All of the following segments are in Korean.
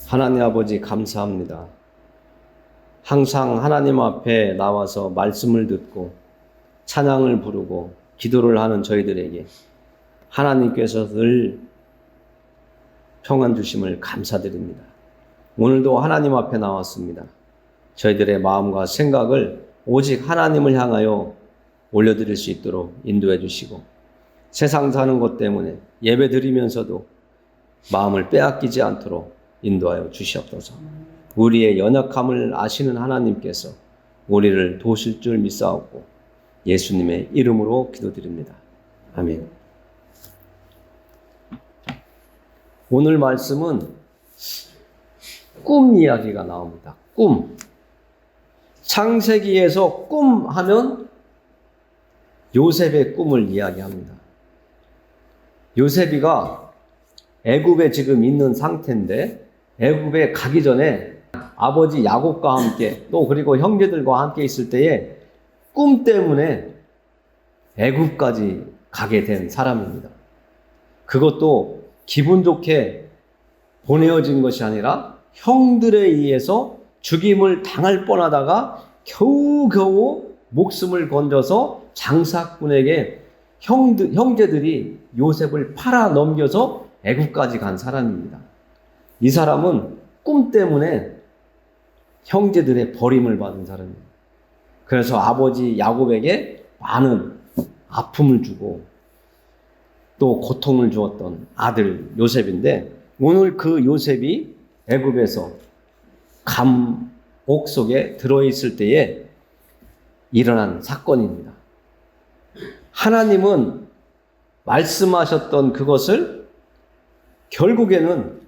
하나님 아버지 감사합니다. 항상 하나님 앞에 나와서 말씀을 듣고 찬양을 부르고 기도를 하는 저희들에게 하나님께서 늘 평안 주심을 감사드립니다. 오늘도 하나님 앞에 나왔습니다. 저희들의 마음과 생각을 오직 하나님을 향하여 올려드릴 수 있도록 인도해 주시고, 세상 사는 것 때문에 예배 드리면서도 마음을 빼앗기지 않도록 인도하여 주시옵소서. 우리의 연약함을 아시는 하나님께서 우리를 도우실 줄 믿사옵고 예수님의 이름으로 기도드립니다. 아멘. 오늘 말씀은 꿈 이야기가 나옵니다. 꿈. 창세기에서 꿈 하면 요셉의 꿈을 이야기합니다. 요셉이가 애굽에 지금 있는 상태인데, 애굽에 가기 전에 아버지 야곱과 함께 또 그리고 형제들과 함께 있을 때에 꿈 때문에 애굽까지 가게 된 사람입니다. 그것도 기분 좋게 보내어진 것이 아니라 형들에 의해서 죽임을 당할 뻔하다가 겨우겨우 목숨을 건져서 장사꾼에게 형제들이 요셉을 팔아 넘겨서 애굽까지 간 사람입니다. 이 사람은 꿈 때문에 형제들의 버림을 받은 사람입니다. 그래서 아버지 야곱에게 많은 아픔을 주고 또 고통을 주었던 아들 요셉인데, 오늘 그 요셉이 애굽에서 감옥 속에 들어있을 때에 일어난 사건입니다. 하나님은 말씀하셨던 그것을 결국에는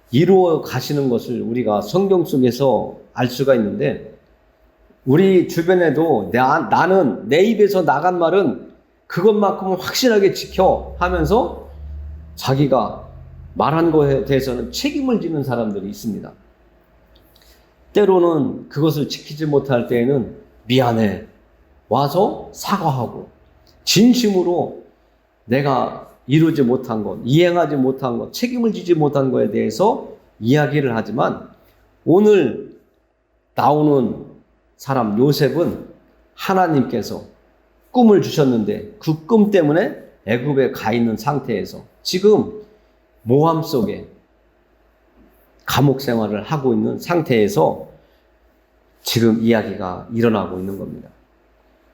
이루어 가시는 것을 우리가 성경 속에서 알 수가 있는데, 우리 주변에도 나는 내 입에서 나간 말은 그것만큼은 확실하게 지켜 하면서 자기가 말한 것에 대해서는 책임을 지는 사람들이 있습니다. 때로는 그것을 지키지 못할 때에는 미안해 와서 사과하고 진심으로 내가 이루지 못한 것, 이행하지 못한 것, 책임을 지지 못한 것에 대해서 이야기를 하지만, 오늘 나오는 사람 요셉은 하나님께서 꿈을 주셨는데 그 꿈 때문에 애굽에 가 있는 상태에서 지금 모함 속에 감옥 생활을 하고 있는 상태에서 지금 이야기가 일어나고 있는 겁니다.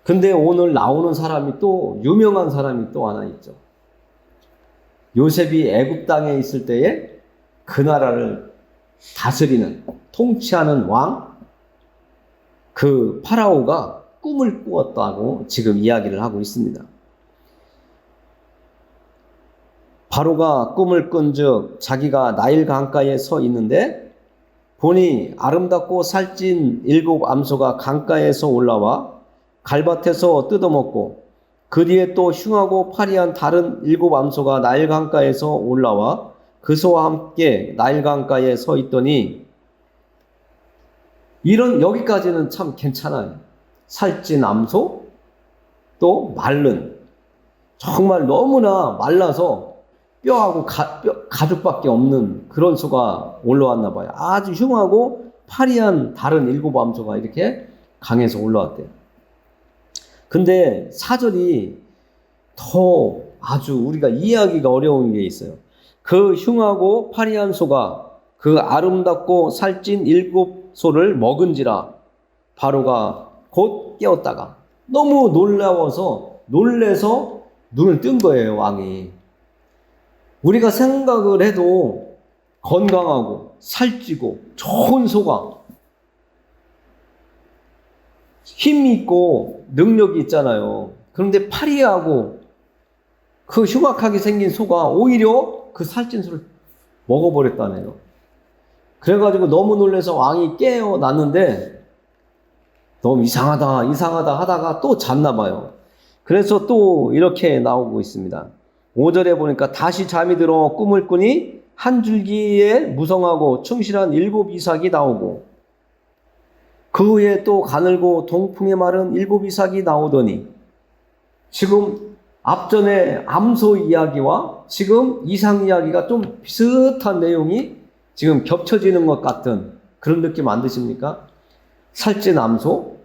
근데 오늘 나오는 사람이 또 유명한 사람이 또 하나 있죠. 요셉이 애굽 땅에 있을 때에 그 나라를 다스리는, 통치하는 왕, 그 파라오가 꿈을 꾸었다고 지금 이야기를 하고 있습니다. 파로가 꿈을 꾼즉 자기가 나일 강가에 서 있는데 보니 아름답고 살찐 7 암소가 강가에서 올라와 갈밭에서 뜯어먹고, 그 뒤에 또 흉하고 파리한 다른 7 암소가 나일 강가에서 올라와 그 소와 함께 나일 강가에 서 있더니, 여기까지는 참 괜찮아요. 살찐 암소, 또 마른, 정말 너무나 말라서 뼈하고 가죽밖에 없는 그런 소가 올라왔나 봐요. 아주 흉하고 파리한 다른 7 암소가 이렇게 강에서 올라왔대요. 근데 사절이 더 아주 우리가 이해하기가 어려운 게 있어요. 그 흉하고 파리한 소가 그 아름답고 살찐 7 소를 먹은지라 바로가 곧 깨었다가 너무 놀래서 눈을 뜬 거예요, 왕이. 우리가 생각을 해도 건강하고 살찌고 좋은 소가, 힘이 있고 능력이 있잖아요. 그런데 파리하고 그 흉악하게 생긴 소가 오히려 그 살찐 소를 먹어버렸다네요. 그래가지고 너무 놀라서 왕이 깨어났는데 너무 이상하다 하다가 또 잤나 봐요. 그래서 또 이렇게 나오고 있습니다. 5절에 보니까 다시 잠이 들어 꿈을 꾸니 한 줄기에 무성하고 충실한 7 이삭이 나오고, 그 후에 또 가늘고 동풍에 마른 7 이삭이 나오더니, 지금 앞전에 암소 이야기와 지금 이삭 이야기가 좀 비슷한 내용이 지금 겹쳐지는 것 같은 그런 느낌 안 드십니까? 살찐 암소,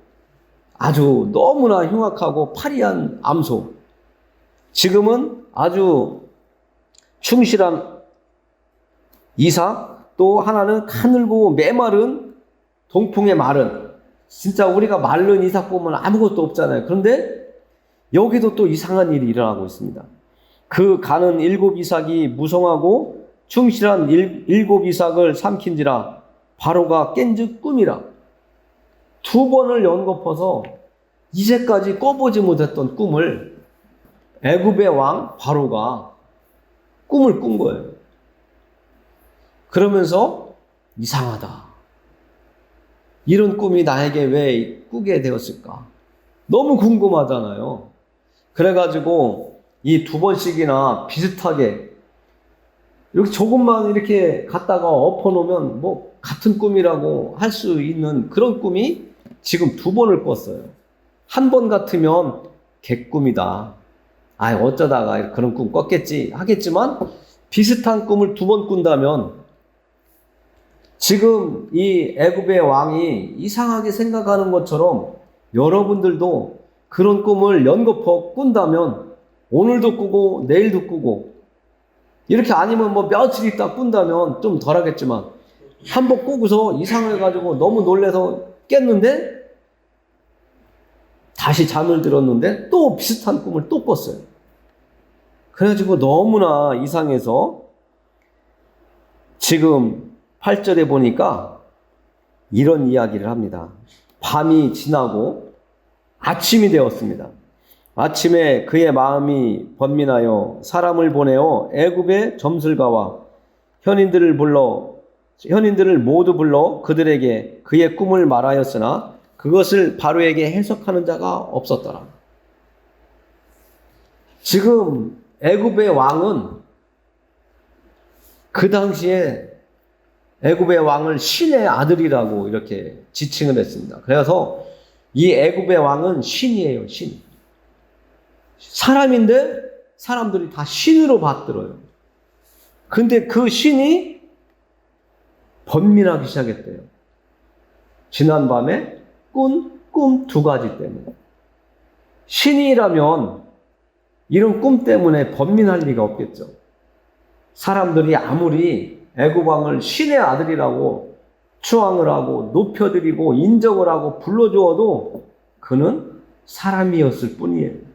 아주 너무나 흉악하고 파리한 암소, 지금은 아주 충실한 이삭, 또 하나는 가늘고 메마른 동풍의 말은, 진짜 우리가 마른 이삭 보면 아무것도 없잖아요. 그런데 여기도 또 이상한 일이 일어나고 있습니다. 그 가는 7 이삭이 무성하고 충실한 7 이삭을 삼킨지라 바로가 깬즉 꿈이라. 2번을 연거퍼서 이제까지 꿔보지 못했던 꿈을 애굽의 왕 바로가 꿈을 꾼 거예요. 그러면서 이상하다. 이런 꿈이 나에게 왜 꾸게 되었을까? 너무 궁금하잖아요. 그래가지고 이 2번씩이나 비슷하게 이렇게 조금만 이렇게 갖다가 엎어놓으면 뭐 같은 꿈이라고 할 수 있는 그런 꿈이 지금 2번을 꿨어요. 한 번 같으면 개꿈이다. 아, 어쩌다가 그런 꿈 꿨겠지 하겠지만 비슷한 꿈을 2번 꾼다면 지금 이 애굽의 왕이 이상하게 생각하는 것처럼 여러분들도 그런 꿈을 연거푸 꾼다면 오늘도 꾸고 내일도 꾸고 이렇게 아니면 뭐 며칠 있다 꾼다면 좀 덜 하겠지만 한 번 꾸고서 이상해가지고 너무 놀래서 깼는데 다시 잠을 들었는데 또 비슷한 꿈을 또 꿨어요. 그래가지고 너무나 이상해서 지금 8절에 보니까 이런 이야기를 합니다. 밤이 지나고 아침이 되었습니다. 아침에 그의 마음이 번민하여 사람을 보내어 애굽의 점술가와 현인들을 모두 불러 그들에게 그의 꿈을 말하였으나 그것을 바로에게 해석하는 자가 없었더라. 지금 애굽의 왕은 그 당시에 애굽의 왕을 신의 아들이라고 이렇게 지칭을 했습니다. 그래서 이 애굽의 왕은 신이에요, 신. 사람인데 사람들이 다 신으로 받들어요. 근데 그 신이 번민하기 시작했대요. 지난밤에 꾼 꿈 2가지 때문에. 신이라면 이런 꿈 때문에 번민할 리가 없겠죠. 사람들이 아무리 애굽 왕을 신의 아들이라고 추앙을 하고 높여드리고 인정을 하고 불러주어도 그는 사람이었을 뿐이에요.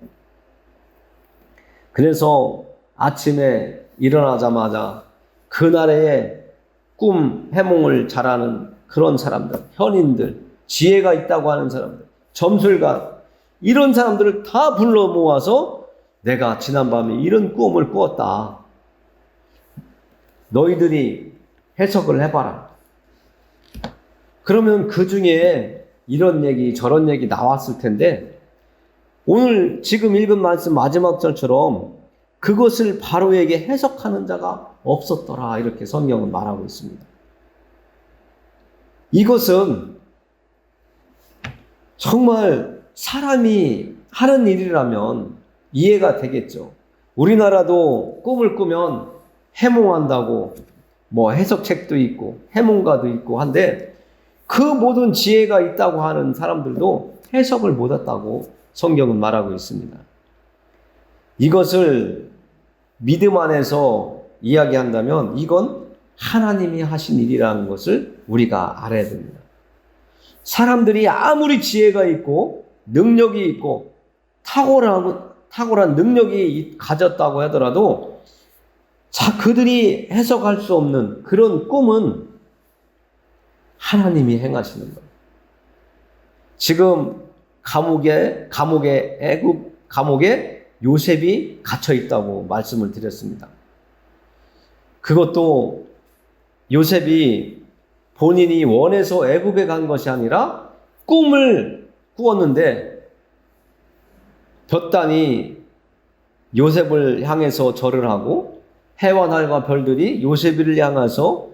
그래서 아침에 일어나자마자 그날의 꿈 해몽을 잘하는 그런 사람들, 현인들, 지혜가 있다고 하는 사람들, 점술가, 이런 사람들을 다 불러 모아서 내가 지난밤에 이런 꿈을 꾸었다. 너희들이 해석을 해봐라. 그러면 그 중에 이런 얘기 저런 얘기 나왔을 텐데 오늘 지금 읽은 말씀 마지막 절처럼 그것을 바로에게 해석하는 자가 없었더라. 이렇게 성경은 말하고 있습니다. 이것은 정말 사람이 하는 일이라면 이해가 되겠죠. 우리나라도 꿈을 꾸면 해몽한다고 뭐 해석책도 있고 해몽가도 있고 한데 그 모든 지혜가 있다고 하는 사람들도 해석을 못했다고 성경은 말하고 있습니다. 이것을 믿음 안에서 이야기한다면 이건 하나님이 하신 일이라는 것을 우리가 알아야 됩니다. 사람들이 아무리 지혜가 있고 능력이 있고 탁월한 능력이 가졌다고 하더라도 그들이 해석할 수 없는 그런 꿈은 하나님이 행하시는 거예요. 지금 애굽 감옥에 요셉이 갇혀 있다고 말씀을 드렸습니다. 그것도 요셉이 본인이 원해서 애굽에 간 것이 아니라 꿈을 꾸었는데 볕단이 요셉을 향해서 절을 하고 해와 달과 별들이 요셉을 향해서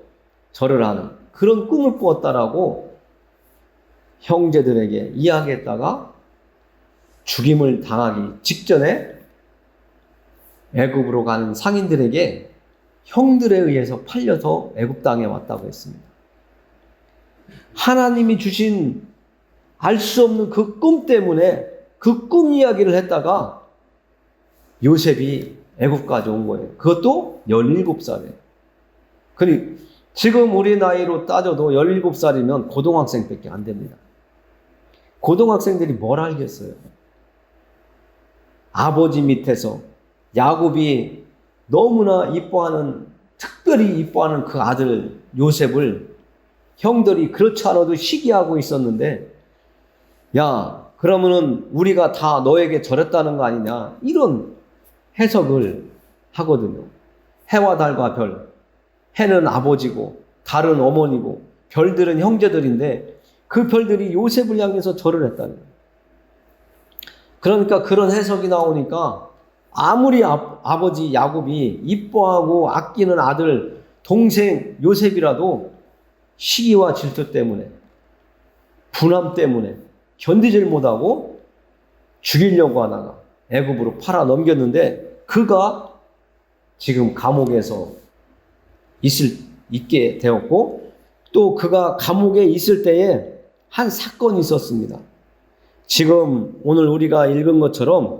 절을 하는 그런 꿈을 꾸었다라고 형제들에게 이야기했다가 죽임을 당하기 직전에 애굽으로 가는 상인들에게 형들에 의해서 팔려서 애굽 땅에 왔다고 했습니다. 하나님이 주신 알 수 없는 그 꿈 때문에 그 꿈 이야기를 했다가 요셉이 애굽까지 온 거예요. 그것도 17살에. 그러니 지금 우리 나이로 따져도 17살이면 고등학생밖에 안 됩니다. 고등학생들이 뭘 알겠어요? 아버지 밑에서 야곱이 너무나 이뻐하는, 특별히 이뻐하는 그 아들 요셉을 형들이 그렇지 않아도 시기하고 있었는데, 야, 그러면은 우리가 다 너에게 절했다는 거 아니냐, 이런 해석을 하거든요. 해와 달과 별, 해는 아버지고 달은 어머니고 별들은 형제들인데 그 별들이 요셉을 향해서 절을 했다는 거예요. 그러니까 그런 해석이 나오니까 아무리 아버지 야곱이 이뻐하고 아끼는 아들 동생 요셉이라도 시기와 질투 때문에, 분함 때문에 견디질 못하고 죽이려고 하다가 애굽으로 팔아 넘겼는데, 그가 지금 감옥에서 있게 되었고, 또 그가 감옥에 있을 때에 한 사건이 있었습니다. 지금 오늘 우리가 읽은 것처럼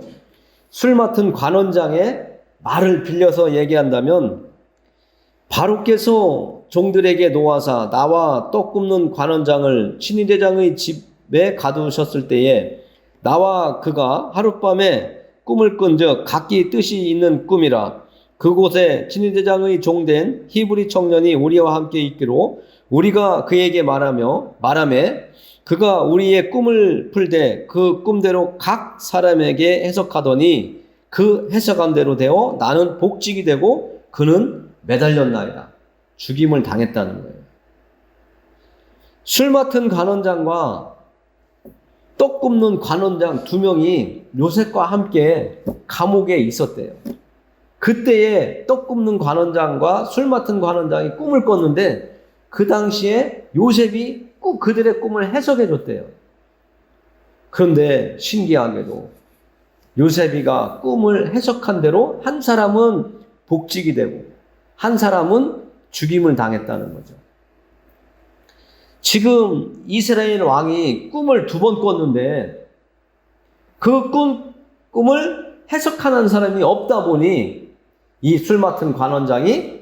술 맡은 관원장의 말을 빌려서 얘기한다면, 바로께서 종들에게 노하사 나와 떡 굽는 관원장을 친위대장의 집에 가두셨을 때에 나와 그가 하룻밤에 꿈을 꾼즉 각기 뜻이 있는 꿈이라. 그곳에 친위대장의 종된 히브리 청년이 우리와 함께 있기로 우리가 그에게 말하매 그가 우리의 꿈을 풀되 그 꿈대로 각 사람에게 해석하더니 그 해석한 대로 되어 나는 복직이 되고 그는 매달렸나이다. 죽임을 당했다는 거예요. 술 맡은 관원장과 떡 굽는 관원장 두 명이 요셉과 함께 감옥에 있었대요. 그때에 떡 굽는 관원장과 술 맡은 관원장이 꿈을 꿨는데 그 당시에 요셉이 그들의 꿈을 해석해 줬대요. 그런데 신기하게도 요셉이가 꿈을 해석한 대로 한 사람은 복직이 되고 한 사람은 죽임을 당했다는 거죠. 지금 이스라엘 왕이 꿈을 2번 꿨는데 그 꿈을 해석하는 사람이 없다 보니 이 술 맡은 관원장이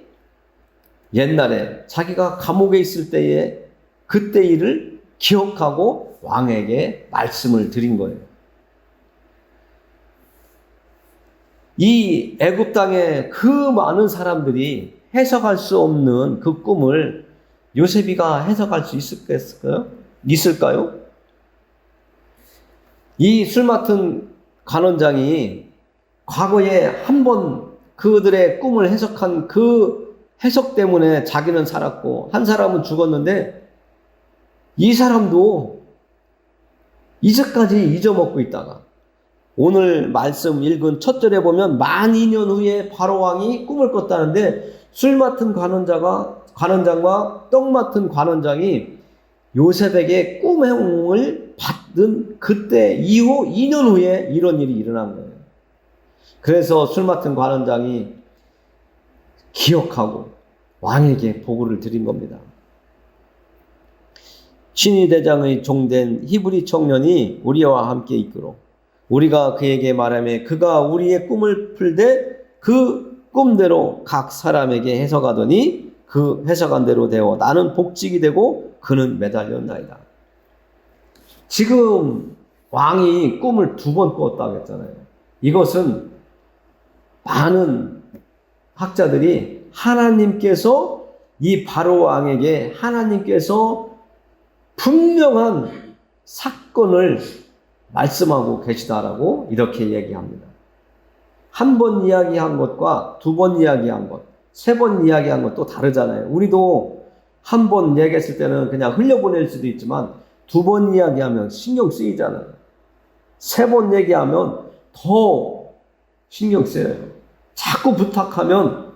옛날에 자기가 감옥에 있을 때에 그때 일을 기억하고 왕에게 말씀을 드린 거예요. 이 애굽 땅에 그 많은 사람들이 해석할 수 없는 그 꿈을 요셉이가 해석할 수 있을까요? 이 술 맡은 관원장이 과거에 한 번 그들의 꿈을 해석한 그 해석 때문에 자기는 살았고 한 사람은 죽었는데, 이 사람도 이제까지 잊어먹고 있다가 오늘 말씀 읽은 첫 절에 보면 12,000년 후에 바로 왕이 꿈을 꿨다는데, 술 맡은 관원장과 떡 맡은 관원장이 요셉에게 꿈을 받은 그때 이후 2년 후에 이런 일이 일어난 거예요. 그래서 술 맡은 관원장이 기억하고 왕에게 보고를 드린 겁니다. 친위대장의 종된 히브리 청년이 우리와 함께 있기로 우리가 그에게 말하며 그가 우리의 꿈을 풀되 그 꿈대로 각 사람에게 해석하더니 그 해석한 대로 되어 나는 복직이 되고 그는 매달렸나이다. 지금 왕이 꿈을 2번 꿨다고 했잖아요. 이것은 많은 학자들이 하나님께서 이 바로 왕에게 하나님께서 분명한 사건을 말씀하고 계시다라고 이렇게 얘기합니다. 한 번 이야기한 것과 2번 이야기한 것, 3번 이야기한 것도 다르잖아요. 우리도 한 번 얘기했을 때는 그냥 흘려보낼 수도 있지만 2번 이야기하면 신경 쓰이잖아요. 3번 얘기하면 더 신경 쓰여요. 자꾸 부탁하면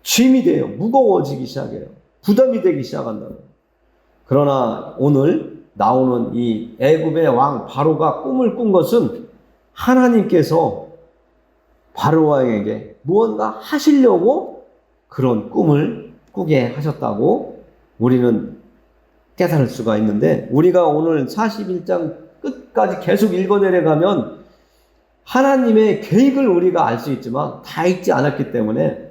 짐이 돼요. 무거워지기 시작해요. 부담이 되기 시작한다는. 그러나 오늘 나오는 이 애굽의 왕 바로가 꿈을 꾼 것은 하나님께서 바로 왕에게 무언가 하시려고 그런 꿈을 꾸게 하셨다고 우리는 깨달을 수가 있는데, 우리가 오늘 41장 끝까지 계속 읽어내려가면 하나님의 계획을 우리가 알 수 있지만 다 읽지 않았기 때문에,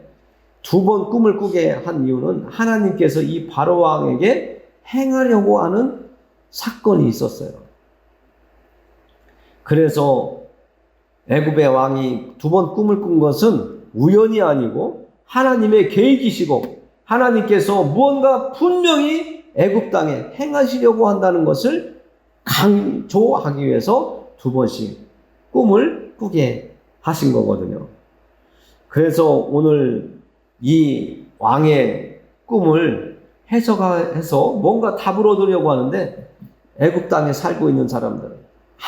두 번 꿈을 꾸게 한 이유는 하나님께서 이 바로 왕에게 행하려고 하는 사건이 있었어요. 그래서 애굽의 왕이 두 번 꿈을 꾼 것은 우연이 아니고 하나님의 계획이시고, 하나님께서 무언가 분명히 애굽 땅에 행하시려고 한다는 것을 강조하기 위해서 두 번씩 꿈을 꾸게 하신 거거든요. 그래서 오늘 이 왕의 꿈을 해석해서 뭔가 답을 얻으려고 하는데, 애굽 땅에 살고 있는 사람들은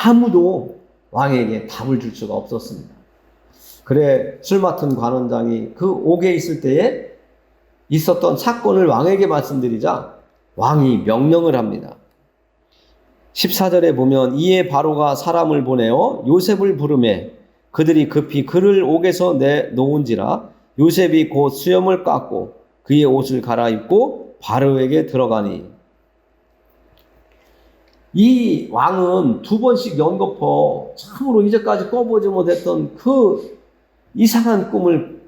아무도 왕에게 답을 줄 수가 없었습니다. 그래 술 맡은 관원장이 그 옥에 있을 때에 있었던 사건을 왕에게 말씀드리자 왕이 명령을 합니다. 14절에 보면 이에 바로가 사람을 보내어 요셉을 부르매 그들이 급히 그를 옥에서 내놓은지라 요셉이 곧 수염을 깎고 그의 옷을 갈아입고 바로에게 들어가니, 이 왕은 두 번씩 연거푸 참으로 이제까지 꿔보지 못했던 그 이상한 꿈을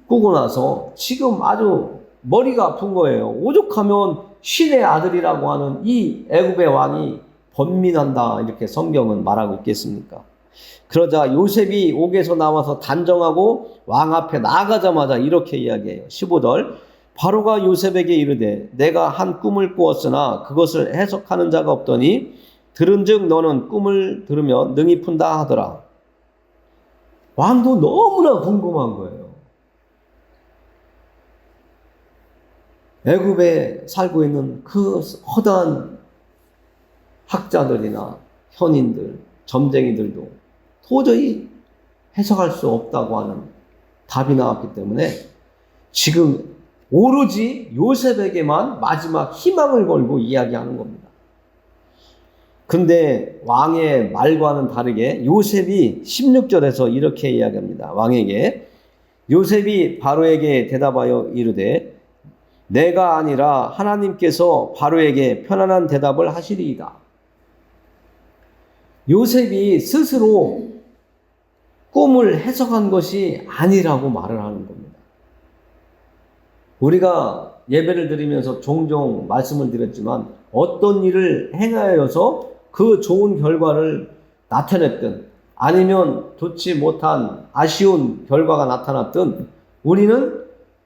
꾸고 나서 지금 아주 머리가 아픈 거예요. 오죽하면 신의 아들이라고 하는 이 애굽의 왕이 번민한다, 이렇게 성경은 말하고 있겠습니까? 그러자 요셉이 옥에서 나와서 단정하고 왕 앞에 나가자마자 이렇게 이야기해요. 15절 바로가 요셉에게 이르되 내가 한 꿈을 꾸었으나 그것을 해석하는 자가 없더니 들은즉 너는 꿈을 들으면 능히 푼다 하더라. 왕도 너무나 궁금한 거예요. 애굽에 살고 있는 그 허다한 학자들이나 현인들, 점쟁이들도 도저히 해석할 수 없다고 하는 답이 나왔기 때문에 지금 오로지 요셉에게만 마지막 희망을 걸고 이야기하는 겁니다. 근데 왕의 말과는 다르게 요셉이 16절에서 이렇게 이야기합니다. 왕에게 요셉이 바로에게 대답하여 이르되 내가 아니라 하나님께서 바로에게 편안한 대답을 하시리이다. 요셉이 스스로 꿈을 해석한 것이 아니라고 말을 하는 겁니다. 우리가 예배를 드리면서 종종 말씀을 드렸지만 어떤 일을 행하여서 그 좋은 결과를 나타냈든 아니면 좋지 못한 아쉬운 결과가 나타났든 우리는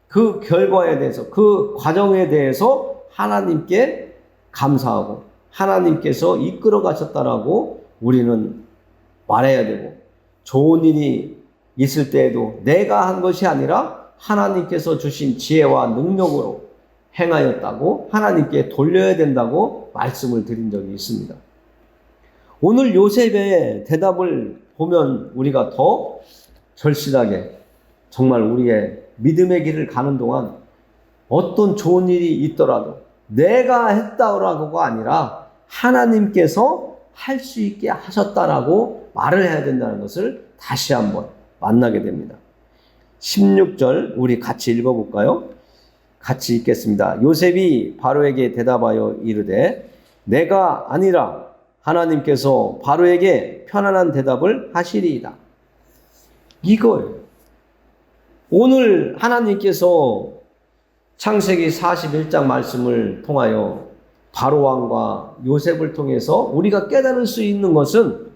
그 결과에 대해서, 그 과정에 대해서 하나님께 감사하고 하나님께서 이끌어 가셨다라고 우리는 말해야 되고, 좋은 일이 있을 때에도 내가 한 것이 아니라 하나님께서 주신 지혜와 능력으로 행하였다고 하나님께 돌려야 된다고 말씀을 드린 적이 있습니다. 오늘 요셉의 대답을 보면 우리가 더 절실하게 정말 우리의 믿음의 길을 가는 동안 어떤 좋은 일이 있더라도 내가 했다라고가 아니라 하나님께서 할 수 있게 하셨다라고 말을 해야 된다는 것을 다시 한번 만나게 됩니다. 16절 우리 같이 읽어볼까요? 같이 읽겠습니다. 요셉이 바로에게 대답하여 이르되 내가 아니라 하나님께서 바로에게 편안한 대답을 하시리이다. 이거예요. 오늘 하나님께서 창세기 41장 말씀을 통하여 바로 왕과 요셉을 통해서 우리가 깨달을 수 있는 것은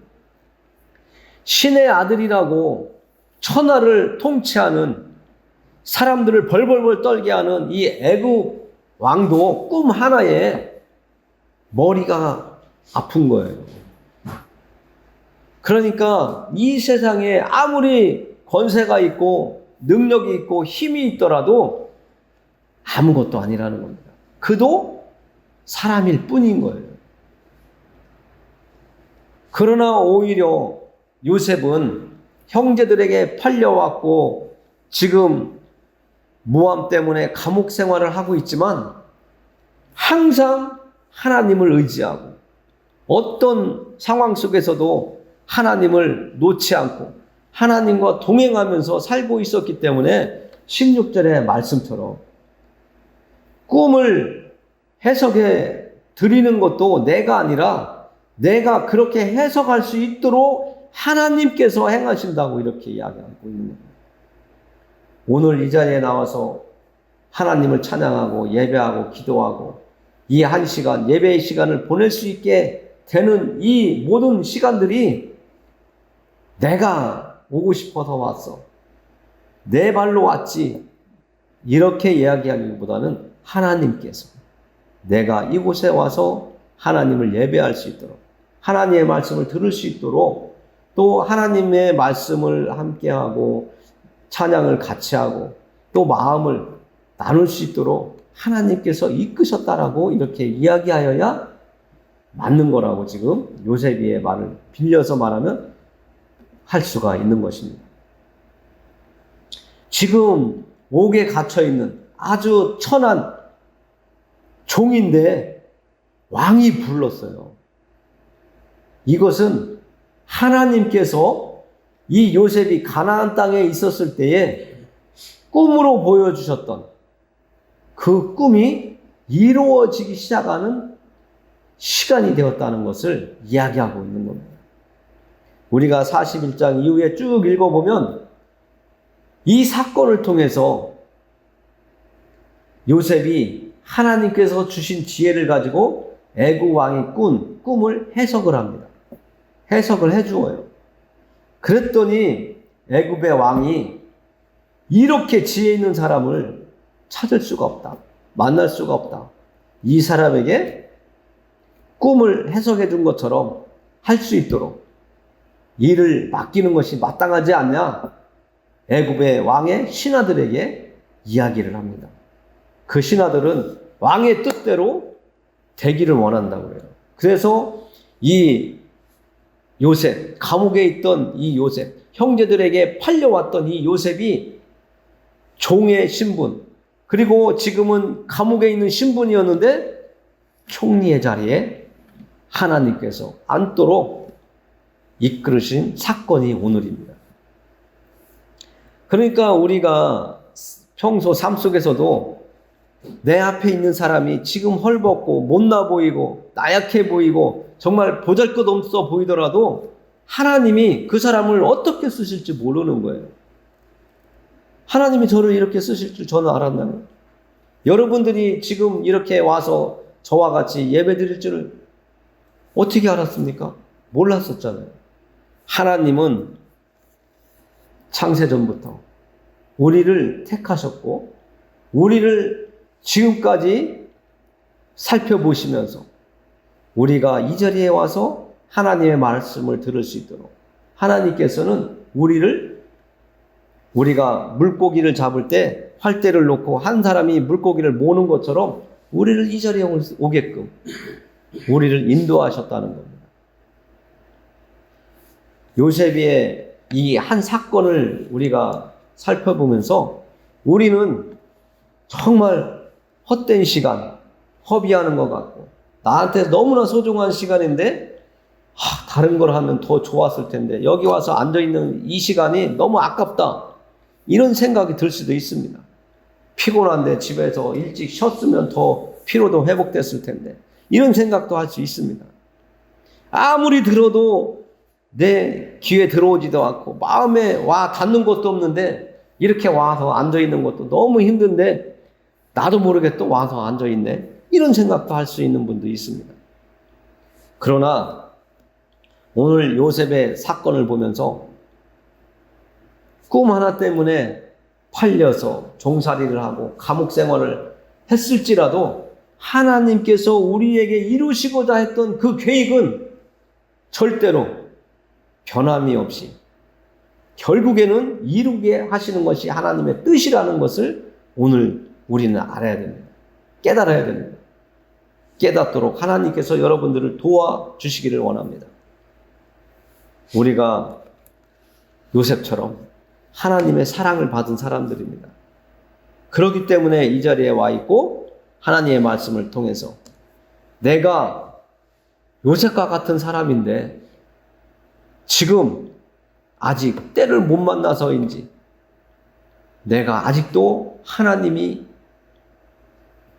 신의 아들이라고 천하를 통치하는, 사람들을 벌벌벌 떨게 하는 이 애굽 왕도 꿈 하나에 머리가 아픈 거예요. 그러니까 이 세상에 아무리 권세가 있고 능력이 있고 힘이 있더라도 아무것도 아니라는 겁니다. 그도 사람일 뿐인 거예요. 그러나 오히려 요셉은 형제들에게 팔려왔고 지금 모함 때문에 감옥 생활을 하고 있지만 항상 하나님을 의지하고 어떤 상황 속에서도 하나님을 놓지 않고 하나님과 동행하면서 살고 있었기 때문에 16절의 말씀처럼 꿈을 해석해 드리는 것도 내가 아니라 내가 그렇게 해석할 수 있도록 하나님께서 행하신다고 이렇게 이야기하고 있는 거예요. 오늘 이 자리에 나와서 하나님을 찬양하고 예배하고 기도하고 이 한 시간, 예배의 시간을 보낼 수 있게 되는 이 모든 시간들이 내가 오고 싶어서 왔어, 내 발로 왔지, 이렇게 이야기하기보다는 하나님께서 내가 이곳에 와서 하나님을 예배할 수 있도록, 하나님의 말씀을 들을 수 있도록, 또 하나님의 말씀을 함께하고 찬양을 같이 하고 또 마음을 나눌 수 있도록 하나님께서 이끄셨다라고 이렇게 이야기하여야 맞는 거라고 지금 요셉이의 말을 빌려서 말하면 할 수가 있는 것입니다. 지금 옥에 갇혀있는 아주 천한 종인데 왕이 불렀어요. 이것은 하나님께서 이 요셉이 가나안 땅에 있었을 때에 꿈으로 보여주셨던 그 꿈이 이루어지기 시작하는 시간이 되었다는 것을 이야기하고 있는 겁니다. 우리가 41장 이후에 쭉 읽어보면 이 사건을 통해서 요셉이 하나님께서 주신 지혜를 가지고 애굽 왕이 꾼 꿈을 해석을 합니다. 해석을 해주어요. 그랬더니 애굽의 왕이 이렇게 지혜 있는 사람을 찾을 수가 없다, 만날 수가 없다, 이 사람에게 꿈을 해석해 준 것처럼 할 수 있도록 일을 맡기는 것이 마땅하지 않냐, 애굽의 왕의 신하들에게 이야기를 합니다. 그 신하들은 왕의 뜻대로 되기를 원한다고 해요. 그래서 이 요셉, 감옥에 있던 이 요셉, 형제들에게 팔려왔던 이 요셉이 종의 신분, 그리고 지금은 감옥에 있는 신분이었는데 총리의 자리에 하나님께서 앉도록 이끌으신 사건이 오늘입니다. 그러니까 우리가 평소 삶 속에서도 내 앞에 있는 사람이 지금 헐벗고 못나 보이고 나약해 보이고 정말 보잘것없어 보이더라도 하나님이 그 사람을 어떻게 쓰실지 모르는 거예요. 하나님이 저를 이렇게 쓰실 줄 저는 알았나요? 여러분들이 지금 이렇게 와서 저와 같이 예배 드릴 줄을 어떻게 알았습니까? 몰랐었잖아요. 하나님은 창세전부터 우리를 택하셨고 우리를 지금까지 살펴보시면서 우리가 이 자리에 와서 하나님의 말씀을 들을 수 있도록 하나님께서는 우리가 물고기를 잡을 때 활대를 놓고 한 사람이 물고기를 모는 것처럼 우리를 이 자리에 오게끔 우리를 인도하셨다는 겁니다. 요셉의 이 한 사건을 우리가 살펴보면서 우리는 정말 헛된 시간, 허비하는 것 같고 나한테 너무나 소중한 시간인데 다른 걸 하면 더 좋았을 텐데 여기 와서 앉아있는 이 시간이 너무 아깝다, 이런 생각이 들 수도 있습니다. 피곤한데 집에서 일찍 쉬었으면 더 피로도 회복됐을 텐데 이런 생각도 할 수 있습니다. 아무리 들어도 내 귀에 들어오지도 않고 마음에 와 닿는 것도 없는데 이렇게 와서 앉아있는 것도 너무 힘든데 나도 모르게 또 와서 앉아있네, 이런 생각도 할 수 있는 분도 있습니다. 그러나 오늘 요셉의 사건을 보면서 꿈 하나 때문에 팔려서 종살이를 하고 감옥 생활을 했을지라도 하나님께서 우리에게 이루시고자 했던 그 계획은 절대로 변함이 없이 결국에는 이루게 하시는 것이 하나님의 뜻이라는 것을 오늘 우리는 알아야 됩니다. 깨달아야 됩니다. 깨닫도록 하나님께서 여러분들을 도와주시기를 원합니다. 우리가 요셉처럼 하나님의 사랑을 받은 사람들입니다. 그렇기 때문에 이 자리에 와 있고 하나님의 말씀을 통해서 내가 요셉과 같은 사람인데 지금 아직 때를 못 만나서인지 내가 아직도 하나님이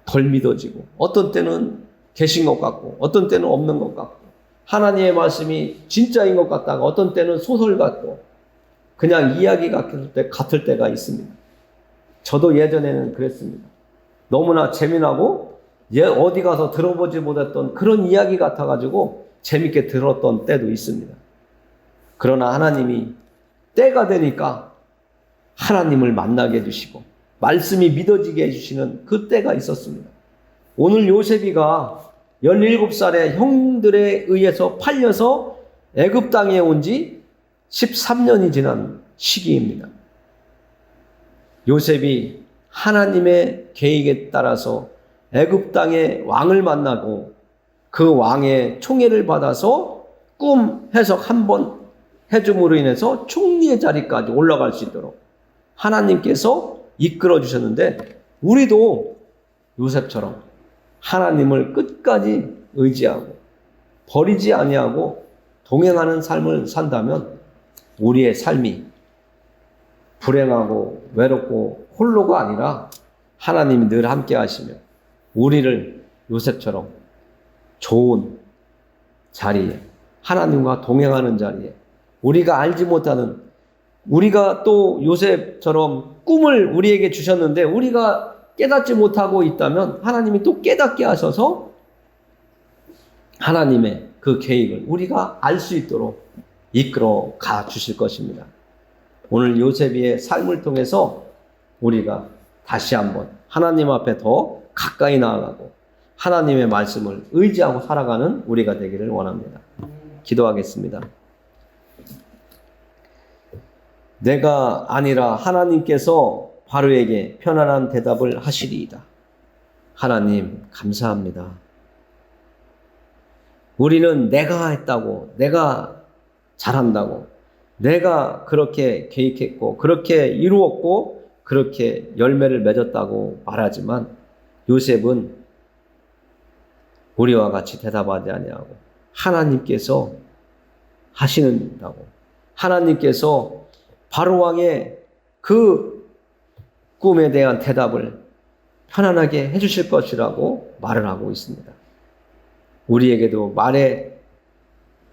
덜 믿어지고, 어떤 때는 계신 것 같고, 어떤 때는 없는 것 같고, 하나님의 말씀이 진짜인 것 같다가 어떤 때는 소설 같고, 그냥 이야기 같을 때가 있습니다. 저도 예전에는 그랬습니다. 너무나 재미나고 어디 가서 들어보지 못했던 그런 이야기 같아가지고 재밌게 들었던 때도 있습니다. 그러나 하나님이 때가 되니까 하나님을 만나게 해주시고 말씀이 믿어지게 해주시는 그 때가 있었습니다. 오늘 요셉이가 17살의 형들에 의해서 팔려서 애굽 땅에 온 지 13년이 지난 시기입니다. 요셉이 하나님의 계획에 따라서 애굽 땅의 왕을 만나고 그 왕의 총애를 받아서 꿈 해석 한번 해줌으로 인해서 총리의 자리까지 올라갈 수 있도록 하나님께서 이끌어 주셨는데, 우리도 요셉처럼 하나님을 끝까지 의지하고 버리지 아니하고 동행하는 삶을 산다면 우리의 삶이 불행하고 외롭고 홀로가 아니라 하나님이 늘 함께 하시며 우리를 요셉처럼 좋은 자리에, 하나님과 동행하는 자리에, 우리가 알지 못하는, 우리가 또 요셉처럼 꿈을 우리에게 주셨는데 우리가 깨닫지 못하고 있다면 하나님이 또 깨닫게 하셔서 하나님의 그 계획을 우리가 알 수 있도록 이끌어 가 주실 것입니다. 오늘 요셉의 삶을 통해서 우리가 다시 한번 하나님 앞에 더 가까이 나아가고 하나님의 말씀을 의지하고 살아가는 우리가 되기를 원합니다. 기도하겠습니다. 내가 아니라 하나님께서 바로에게 편안한 대답을 하시리이다. 하나님 감사합니다. 우리는 내가 했다고, 내가 잘한다고, 내가 그렇게 계획했고 그렇게 이루었고 그렇게 열매를 맺었다고 말하지만 요셉은 우리와 같이 대답하지 아니하고 하나님께서 하시는다고, 하나님께서 바로왕의 그 꿈에 대한 대답을 편안하게 해주실 것이라고 말을 하고 있습니다. 우리에게도 말의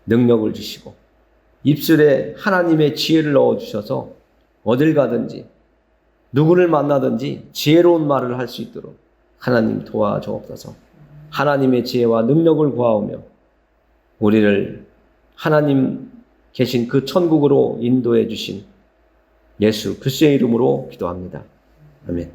능력을 주시고 입술에 하나님의 지혜를 넣어주셔서 어딜 가든지 누구를 만나든지 지혜로운 말을 할 수 있도록 하나님 도와주옵소서. 하나님의 지혜와 능력을 구하오며 우리를 하나님 계신 그 천국으로 인도해 주신 예수 그리스도의 이름으로 기도합니다. 아멘.